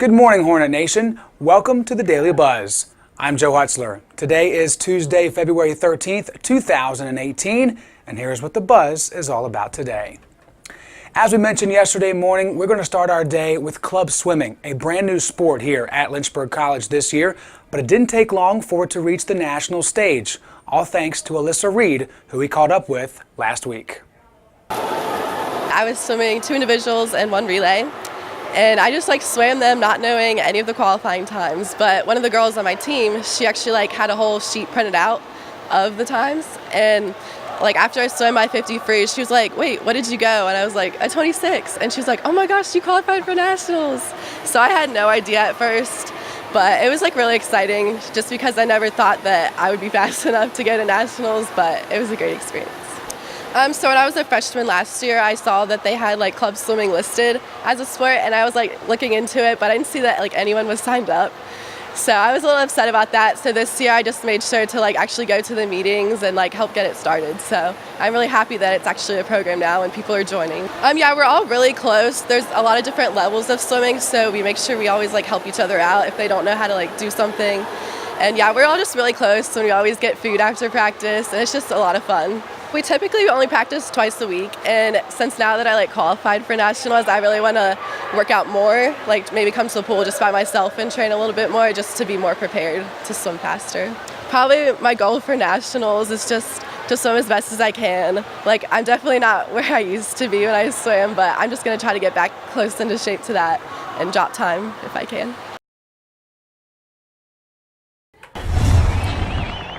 Good morning, Hornet Nation. Welcome to the Daily Buzz. I'm Joe Hutzler. Today is Tuesday, February 13th, 2018, and here's what the Buzz is all about today. As we mentioned yesterday morning, we're going to start our day with club swimming, a brand new sport here at Lynchburg College this year, but it didn't take long for it to reach the national stage, all thanks to Alyssa Reed, who we caught up with last week. I was swimming 2 individuals and 1 relay, and I just swam them not knowing any of the qualifying times. But one of the girls on my team, she actually had a whole sheet printed out of the times, and after I swam my 50 free, she was like, "Wait, what did you go?" And I was like, "A 26." And she was like, "Oh my gosh, you qualified for nationals." So I had no idea at first, but it was really exciting just because I never thought that I would be fast enough to go to nationals, but it was a great experience. So when I was a freshman last year, I saw that they had club swimming listed as a sport, and I was looking into it, but I didn't see that anyone was signed up. So I was a little upset about that. So this year I just made sure to actually go to the meetings and help get it started. So I'm really happy that it's actually a program now and people are joining. Yeah, we're all really close. There's a lot of different levels of swimming, so we make sure we always help each other out if they don't know how to do something. And yeah, we're all just really close, and we always get food after practice, and it's just a lot of fun. We typically only practice twice a week, and since now that I qualified for nationals, I really want to work out more, maybe come to the pool just by myself and train a little bit more just to be more prepared to swim faster. Probably my goal for nationals is just to swim as best as I can. I'm definitely not where I used to be when I swam, but I'm just going to try to get back close into shape to that and drop time if I can.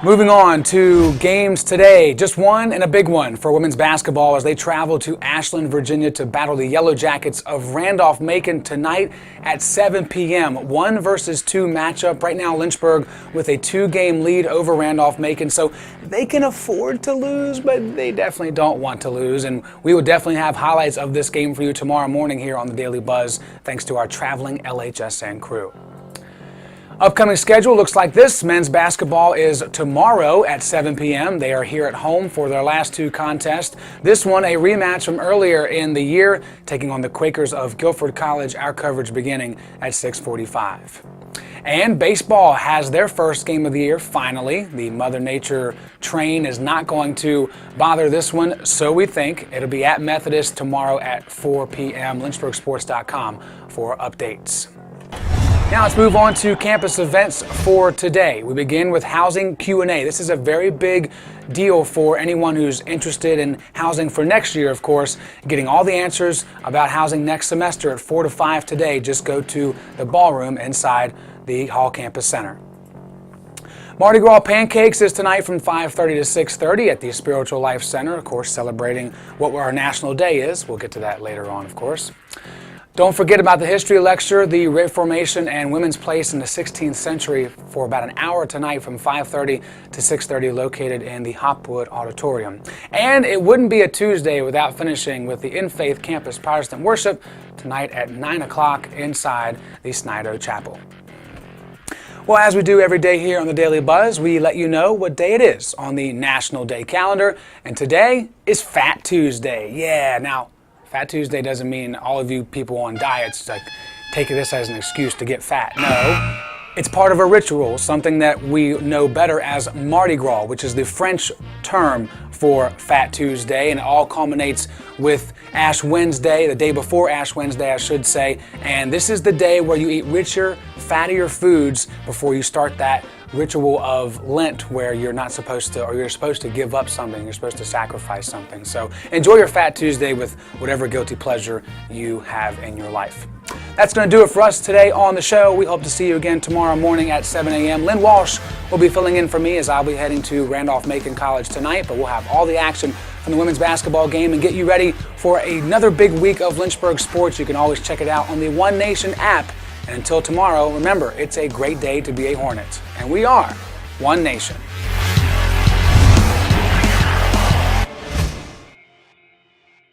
Moving on to games today, just one and a big one for women's basketball as they travel to Ashland, Virginia to battle the Yellow Jackets of Randolph-Macon tonight at 7 p.m. 1 versus 2 matchup. Right now, Lynchburg with a 2-game lead over Randolph-Macon, so they can afford to lose, but they definitely don't want to lose. And we will definitely have highlights of this game for you tomorrow morning here on the Daily Buzz, thanks to our traveling LHSN crew. Upcoming schedule looks like this. Men's basketball is tomorrow at 7 p.m. They are here at home for their last 2 contests. This one a rematch from earlier in the year, taking on the Quakers of Guilford College, our coverage beginning at 6:45. And baseball has their first game of the year, finally. The Mother Nature train is not going to bother this one, so we think. It'll be at Methodist tomorrow at 4 p.m. LynchburgSports.com for updates. Now let's move on to campus events for today. We begin with housing Q&A. This is a very big deal for anyone who's interested in housing for next year, of course. Getting all the answers about housing next semester at 4 to 5 today. Just go to the ballroom inside the Hall Campus Center. Mardi Gras Pancakes is tonight from 5:30 to 6:30 at the Spiritual Life Center, of course, celebrating what our National Day is. We'll get to that later on, of course. Don't forget about the history lecture, the Reformation and women's place in the 16th century for about an hour tonight from 5:30 to 6:30 located in the Hopwood Auditorium. And it wouldn't be a Tuesday without finishing with the In Faith Campus Protestant Worship tonight at 9 o'clock inside the Snido Chapel. Well, as we do every day here on the Daily Buzz, we let you know what day it is on the National Day calendar. And today is Fat Tuesday. Yeah, now, Fat Tuesday doesn't mean all of you people on diets take this as an excuse to get fat. No, it's part of a ritual, something that we know better as Mardi Gras, which is the French term for Fat Tuesday, and it all culminates with Ash Wednesday, the day before Ash Wednesday, I should say. And this is the day where you eat richer, fattier foods before you start that ritual of Lent where you're not supposed to, or you're supposed to give up something, you're supposed to sacrifice something. So enjoy your Fat Tuesday with whatever guilty pleasure you have in your life. That's going to do it for us today on the show. We hope to see you again tomorrow morning at 7 a.m. Lynn Walsh will be filling in for me as I'll be heading to Randolph-Macon College tonight, but we'll have all the action from the women's basketball game and get you ready for another big week of Lynchburg sports. You can always check it out on the One Nation app. And until tomorrow, remember, it's a great day to be a Hornet. And we are One Nation.